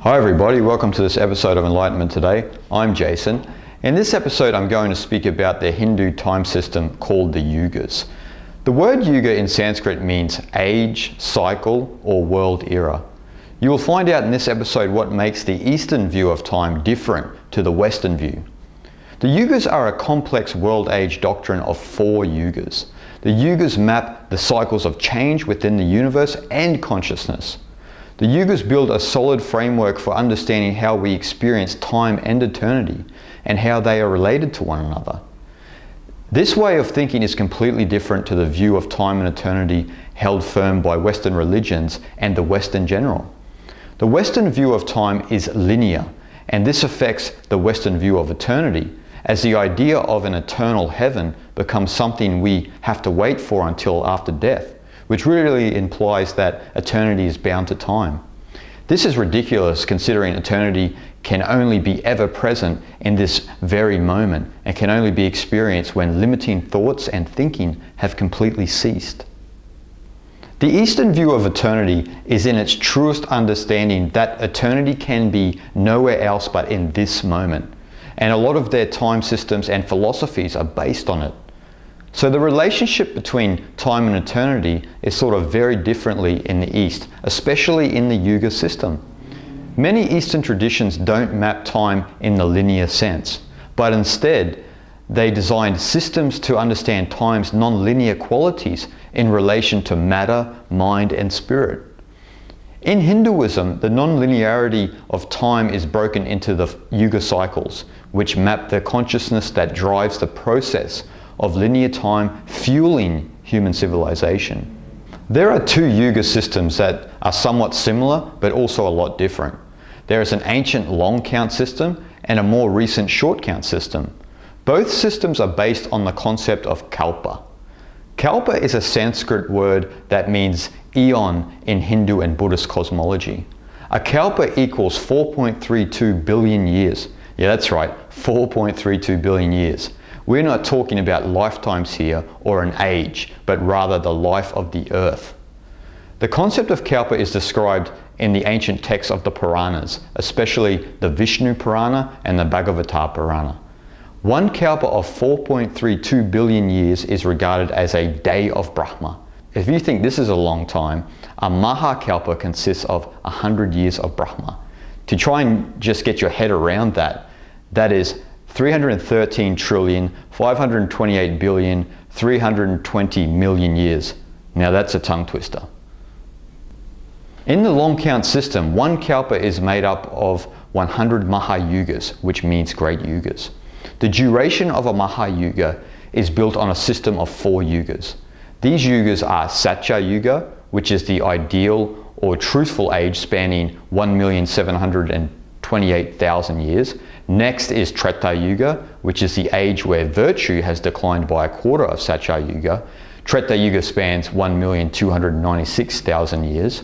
Hi everybody, welcome to this episode of Enlightenment Today. I'm Jason. In this episode I'm going to speak about the Hindu time system called the Yugas. The word Yuga in Sanskrit means age, cycle, or world era. You will find out in this episode what makes the Eastern view of time different to the Western view. The Yugas are a complex world age doctrine of 4 Yugas. The Yugas map the cycles of change within the universe and consciousness. The Yugas build a solid framework for understanding how we experience time and eternity, and how they are related to one another. This way of thinking is completely different to the view of time and eternity held firm by Western religions and the West in general. The Western view of time is linear, and this affects the Western view of eternity, as the idea of an eternal heaven becomes something we have to wait for until after death, which really implies that eternity is bound to time. This is ridiculous, considering eternity can only be ever present in this very moment and can only be experienced when limiting thoughts and thinking have completely ceased. The Eastern view of eternity is in its truest understanding that eternity can be nowhere else but in this moment, and a lot of their time systems and philosophies are based on it. So the relationship between time and eternity is sort of very differently in the East, especially in the Yuga system. Many Eastern traditions don't map time in the linear sense, but instead they designed systems to understand time's non-linear qualities in relation to matter, mind, and spirit. In Hinduism, the non-linearity of time is broken into the Yuga cycles, which map the consciousness that drives the process of linear time fueling human civilization. There are 2 Yuga systems that are somewhat similar but also a lot different. There is an ancient long count system and a more recent short count system. Both systems are based on the concept of kalpa. Kalpa is a Sanskrit word that means eon in Hindu and Buddhist cosmology. A kalpa equals 4.32 billion years. Yeah, that's right, 4.32 billion years. We're not talking about lifetimes here or an age, but rather the life of the earth. The concept of kalpa is described in the ancient texts of the Puranas, especially the Vishnu Purana and the Bhagavata Purana. One kalpa of 4.32 billion years is regarded as a day of Brahma. If you think this is a long time, a Mahakalpa consists of 100 years of Brahma. To try and just get your head around that, that is 313 trillion, 528 billion, 320 million years. Now that's a tongue twister. In the long count system, one kalpa is made up of 100 Mahayugas, which means great yugas. The duration of a Mahayuga is built on a system of 4 yugas. These yugas are Satya Yuga, which is the ideal or truthful age spanning 1,728,000 years. Next is Treta-Yuga, which is the age where virtue has declined by a quarter of Satya Yuga. Treta-Yuga spans 1,296,000 years.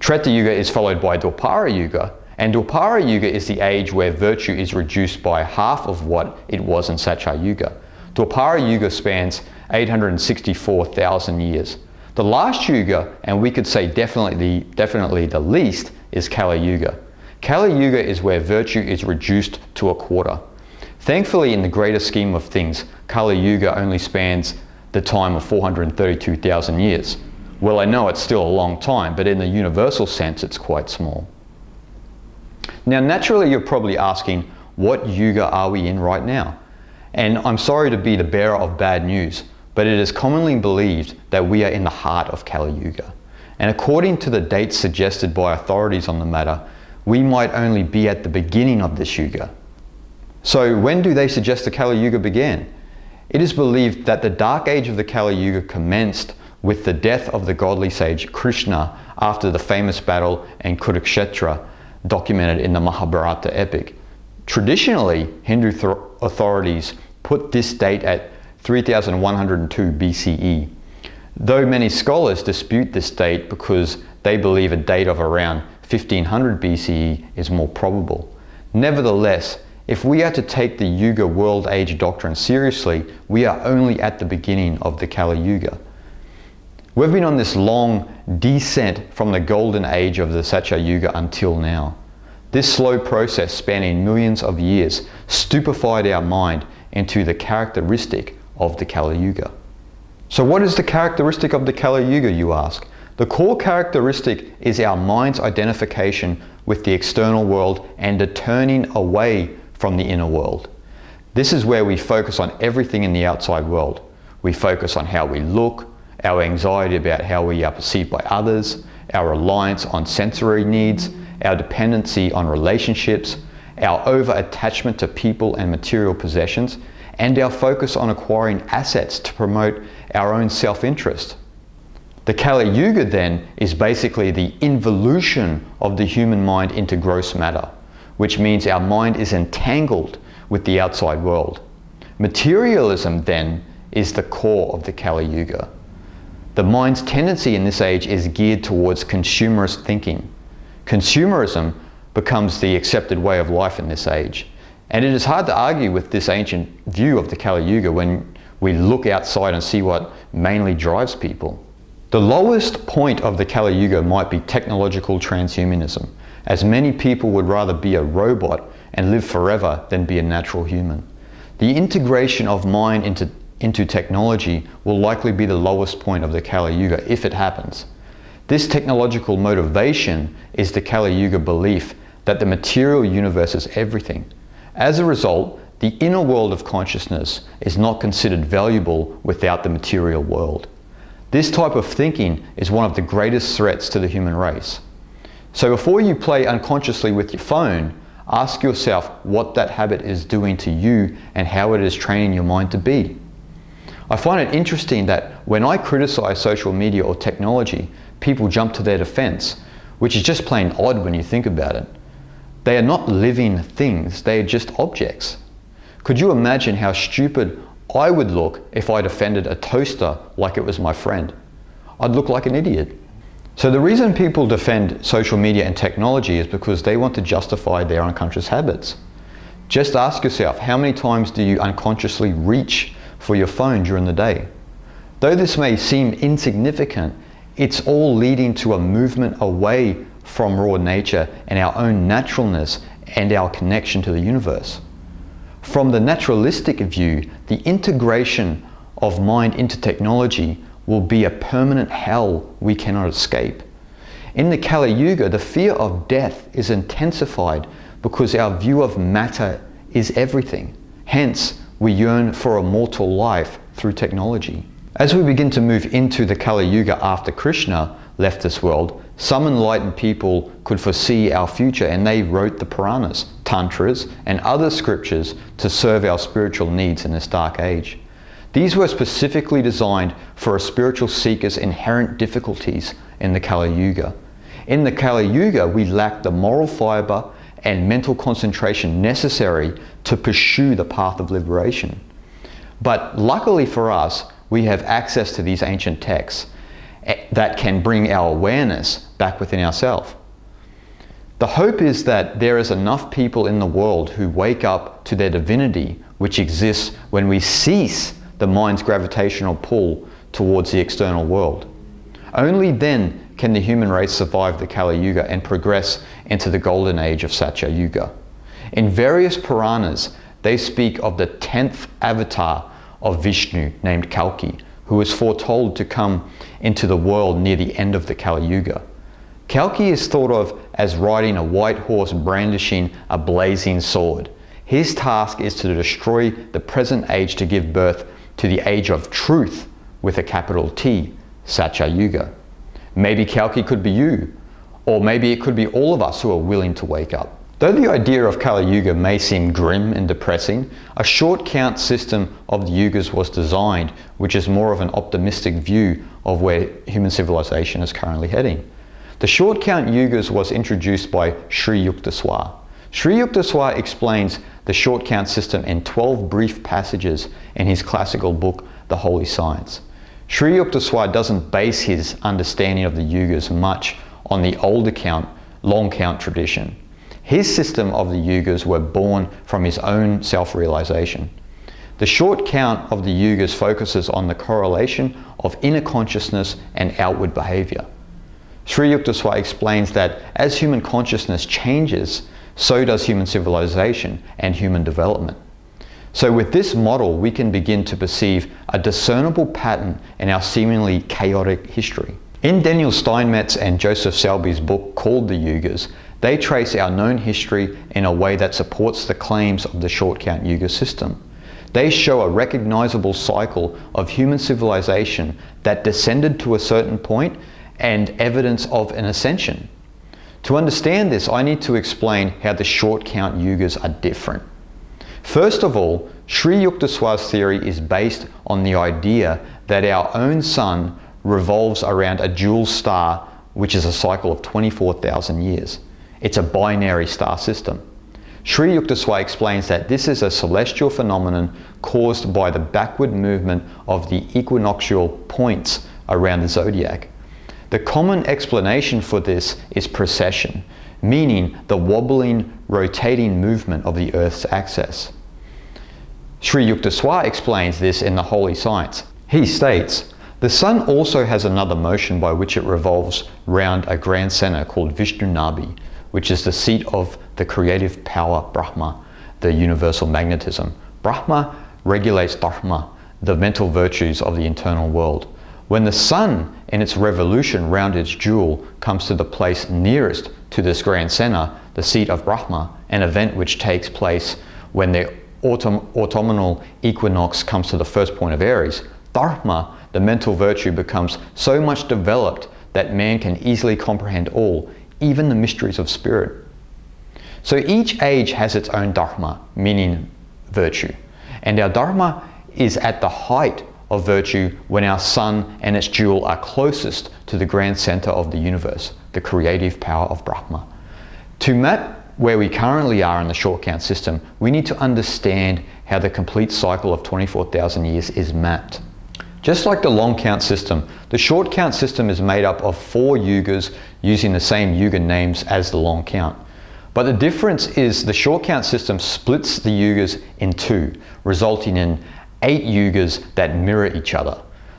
Treta-Yuga is followed by Dwapara-Yuga, and Dwapara-Yuga is the age where virtue is reduced by half of what it was in Satya-Yuga. Dwapara-Yuga spans 864,000 years. The last Yuga, and we could say definitely the least, is Kali Yuga. Kali Yuga is where virtue is reduced to a quarter. Thankfully, in the greater scheme of things, Kali Yuga only spans the time of 432,000 years. Well, I know it's still a long time, but in the universal sense, it's quite small. Now, naturally, you're probably asking, what Yuga are we in right now? And I'm sorry to be the bearer of bad news, but it is commonly believed that we are in the heart of Kali Yuga. And according to the dates suggested by authorities on the matter, we might only be at the beginning of this Yuga. So when do they suggest the Kali Yuga began? It is believed that the dark age of the Kali Yuga commenced with the death of the godly sage Krishna after the famous battle in Kurukshetra, documented in the Mahabharata epic. Traditionally, Hindu authorities put this date at 3102 BCE, though many scholars dispute this date because they believe a date of around 1500 BCE is more probable. Nevertheless, if we are to take the Yuga world age doctrine seriously, we are only at the beginning of the Kali Yuga. We've been on this long descent from the golden age of the Satya Yuga until now. This slow process spanning millions of years stupefied our mind into the characteristic of the Kali Yuga. So what is the characteristic of the Kali Yuga, you ask? The core characteristic is our mind's identification with the external world and a turning away from the inner world. This is where we focus on everything in the outside world. We focus on how we look, our anxiety about how we are perceived by others, our reliance on sensory needs, our dependency on relationships, our over-attachment to people and material possessions, and our focus on acquiring assets to promote our own self-interest. The Kali Yuga then is basically the involution of the human mind into gross matter, which means our mind is entangled with the outside world. Materialism then is the core of the Kali Yuga. The mind's tendency in this age is geared towards consumerist thinking. Consumerism becomes the accepted way of life in this age. And it is hard to argue with this ancient view of the Kali Yuga when we look outside and see what mainly drives people. The lowest point of the Kali Yuga might be technological transhumanism, as many people would rather be a robot and live forever than be a natural human. The integration of mind into technology will likely be the lowest point of the Kali Yuga if it happens. This technological motivation is the Kali Yuga belief that the material universe is everything. As a result, the inner world of consciousness is not considered valuable without the material world. This type of thinking is one of the greatest threats to the human race. So before you play unconsciously with your phone, ask yourself what that habit is doing to you and how it is training your mind to be. I find it interesting that when I criticize social media or technology, people jump to their defense, which is just plain odd when you think about it. They are not living things, they are just objects. Could you imagine how stupid I would look if I defended a toaster like it was my friend? I'd look like an idiot. So the reason people defend social media and technology is because they want to justify their unconscious habits. Just ask yourself, how many times do you unconsciously reach for your phone during the day? Though this may seem insignificant, it's all leading to a movement away from raw nature and our own naturalness and our connection to the universe. From the naturalistic view, the integration of mind into technology will be a permanent hell we cannot escape. In the Kali Yuga, the fear of death is intensified because our view of matter is everything. Hence, we yearn for a mortal life through technology. As we begin to move into the Kali Yuga after Krishna left this world, some enlightened people could foresee our future and they wrote the Puranas, Tantras, and other scriptures to serve our spiritual needs in this dark age. These were specifically designed for a spiritual seeker's inherent difficulties in the Kali Yuga. In the Kali Yuga, we lack the moral fiber and mental concentration necessary to pursue the path of liberation. But luckily for us, we have access to these ancient texts that can bring our awareness back within ourselves. The hope is that there is enough people in the world who wake up to their divinity, which exists when we cease the mind's gravitational pull towards the external world. Only then can the human race survive the Kali Yuga and progress into the golden age of Satya Yuga. In various Puranas, they speak of the 10th avatar of Vishnu named Kalki, who is foretold to come into the world near the end of the Kali Yuga. Kalki is thought of as riding a white horse brandishing a blazing sword. His task is to destroy the present age to give birth to the age of truth with a capital T, Satya Yuga. Maybe Kalki could be you, or maybe it could be all of us who are willing to wake up. Though the idea of Kali Yuga may seem grim and depressing, a short count system of the Yugas was designed, which is more of an optimistic view of where human civilization is currently heading. The short count Yugas was introduced by Sri Yukteswar. Sri Yukteswar explains the short count system in 12 brief passages in his classical book, The Holy Science. Sri Yukteswar doesn't base his understanding of the Yugas much on the older count, long count tradition. His system of the Yugas were born from his own self-realization. The short count of the Yugas focuses on the correlation of inner consciousness and outward behavior. Sri Yukteswar explains that as human consciousness changes, so does human civilization and human development. So with this model, we can begin to perceive a discernible pattern in our seemingly chaotic history. In Daniel Steinmetz's and Joseph Selby's book called The Yugas, they trace our known history in a way that supports the claims of the short count Yuga system. They show a recognizable cycle of human civilization that descended to a certain point and evidence of an ascension. To understand this, I need to explain how the short count Yugas are different. First of all, Sri Yukteswar's theory is based on the idea that our own sun revolves around a dual star, which is a cycle of 24,000 years. It's a binary star system. Sri Yukteswar explains that this is a celestial phenomenon caused by the backward movement of the equinoctial points around the zodiac. The common explanation for this is precession, meaning the wobbling, rotating movement of the Earth's axis. Sri Yukteswar explains this in the Holy Science. He states, "The sun also has another motion by which it revolves round a grand center called Vishnu Nabi, which is the seat of the creative power Brahma, the universal magnetism. Brahma regulates Dharma, the mental virtues of the internal world. When the sun in its revolution round its jewel comes to the place nearest to this grand center, the seat of Brahma, an event which takes place when the autumnal equinox comes to the first point of Aries, Dharma, the mental virtue, becomes so much developed that man can easily comprehend all, even the mysteries of spirit." So each age has its own Dharma, meaning virtue. And our Dharma is at the height of virtue when our sun and its jewel are closest to the grand center of the universe, the creative power of Brahma. To map where we currently are in the short count system, we need to understand how the complete cycle of 24,000 years is mapped. Just like the long count system, the short count system is made up of 4 yugas using the same yuga names as the long count. But the difference is the short count system splits the yugas in 2, resulting in 8 yugas that mirror each other.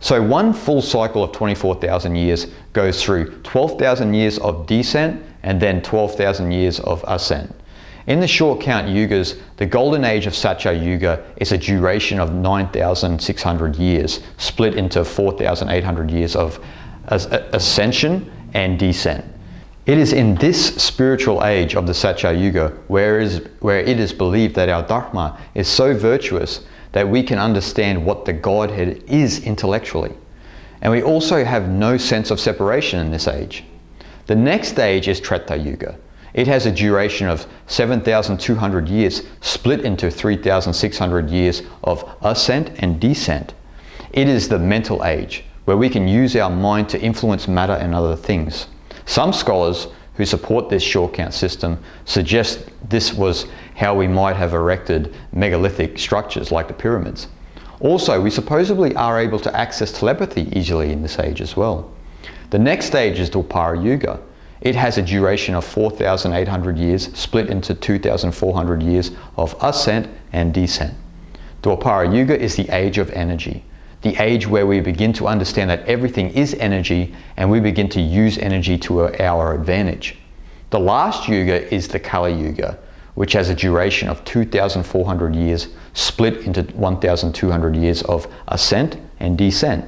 So one full cycle of 24,000 years goes through 12,000 years of descent and then 12,000 years of ascent. In the short count yugas, the golden age of Satya Yuga is a duration of 9,600 years, split into 4,800 years of ascension and descent. It is in this spiritual age of the Satya Yuga where it is believed that our Dharma is so virtuous that we can understand what the Godhead is intellectually. And we also have no sense of separation in this age. The next age is Treta-Yuga. It has a duration of 7,200 years, split into 3,600 years of ascent and descent. It is the mental age, where we can use our mind to influence matter and other things. Some scholars who support this short count system suggest this was how we might have erected megalithic structures like the pyramids. Also, we supposedly are able to access telepathy easily in this age as well. The next stage is Dwapara Yuga. It has a duration of 4,800 years, split into 2,400 years of ascent and descent. Dwapara Yuga is the age of energy, the age where we begin to understand that everything is energy and we begin to use energy to our advantage. The last Yuga is the Kali Yuga, which has a duration of 2,400 years, split into 1,200 years of ascent and descent.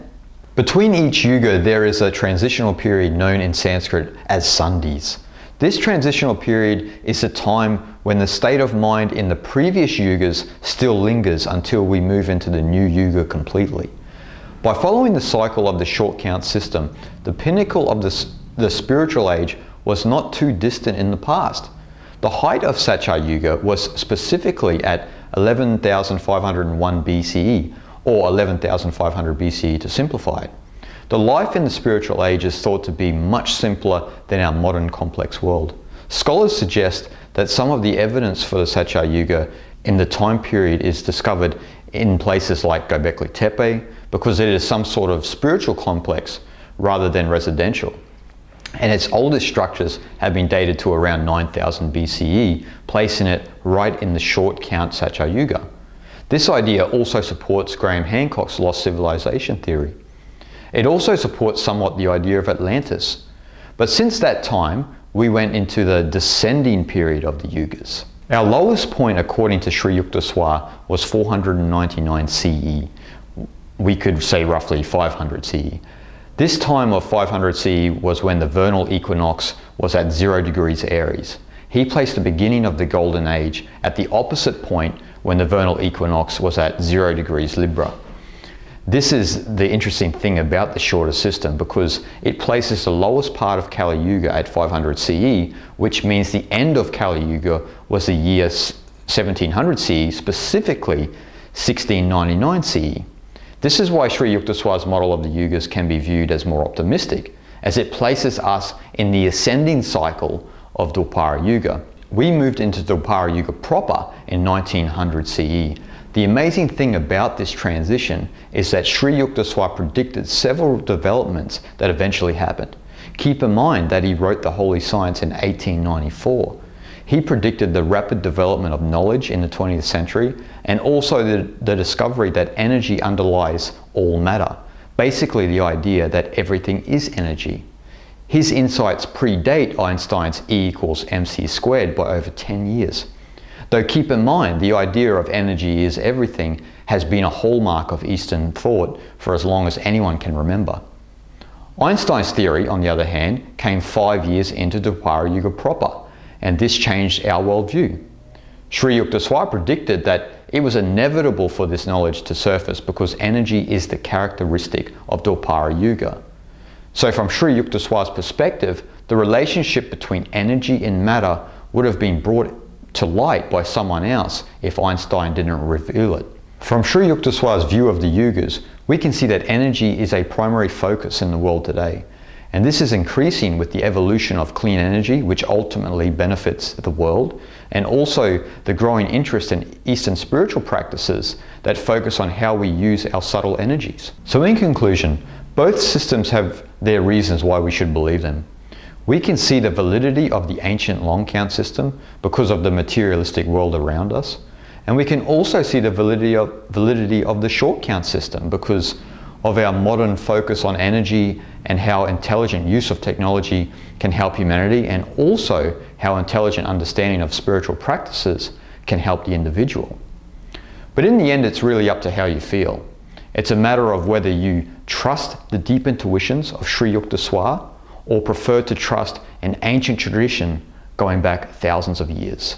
Between each yuga, there is a transitional period known in Sanskrit as sandhis. This transitional period is the time when the state of mind in the previous yugas still lingers until we move into the new yuga completely. By following the cycle of the short count system, the pinnacle of the spiritual age was not too distant in the past. The height of Satya Yuga was specifically at 11,501 BCE, or 11,500 BCE to simplify it. The life in the spiritual age is thought to be much simpler than our modern complex world. Scholars suggest that some of the evidence for the Satya Yuga in the time period is discovered in places like Göbekli Tepe, because it is some sort of spiritual complex rather than residential. And its oldest structures have been dated to around 9,000 BCE, placing it right in the short count Satya Yuga. This idea also supports Graham Hancock's lost civilization theory. It also supports somewhat the idea of Atlantis. But since that time, we went into the descending period of the Yugas. Our lowest point, according to Sri Yukteswar, was 499 CE. We could say roughly 500 CE. This time of 500 CE was when the vernal equinox was at 0 degrees Aries. He placed the beginning of the Golden Age at the opposite point when the vernal equinox was at 0 degrees Libra. This is the interesting thing about the shorter system, because it places the lowest part of Kali Yuga at 500 CE, which means the end of Kali Yuga was the year 1700 CE, specifically 1699 CE. This is why Sri Yukteswar's model of the Yugas can be viewed as more optimistic, as it places us in the ascending cycle of Dwapara Yuga. We moved into Dwapara Yuga proper in 1900 CE. The amazing thing about this transition is that Sri Yukteswar predicted several developments that eventually happened. Keep in mind that he wrote the Holy Science in 1894. He predicted the rapid development of knowledge in the 20th century, and also the discovery that energy underlies all matter. Basically the idea that everything is energy. His insights predate Einstein's E equals mc squared by over 10 years. Though keep in mind, the idea of energy is everything has been a hallmark of Eastern thought for as long as anyone can remember. Einstein's theory, on the other hand, came 5 years into Dwapara Yuga proper, and this changed our worldview. Sri Yukteswar predicted that it was inevitable for this knowledge to surface because energy is the characteristic of Dwapara Yuga. So from Sri Yukteswar's perspective, the relationship between energy and matter would have been brought to light by someone else if Einstein didn't reveal it. From Sri Yukteswar's view of the Yugas, we can see that energy is a primary focus in the world today. And this is increasing with the evolution of clean energy, which ultimately benefits the world, and also the growing interest in Eastern spiritual practices that focus on how we use our subtle energies. So in conclusion, both systems have their reasons why we should believe them. We can see the validity of the ancient long count system because of the materialistic world around us. And we can also see the validity of the short count system because of our modern focus on energy and how intelligent use of technology can help humanity, and also how intelligent understanding of spiritual practices can help the individual. But in the end, it's really up to how you feel. It's a matter of whether you trust the deep intuitions of Sri Yukteswar or prefer to trust an ancient tradition going back thousands of years.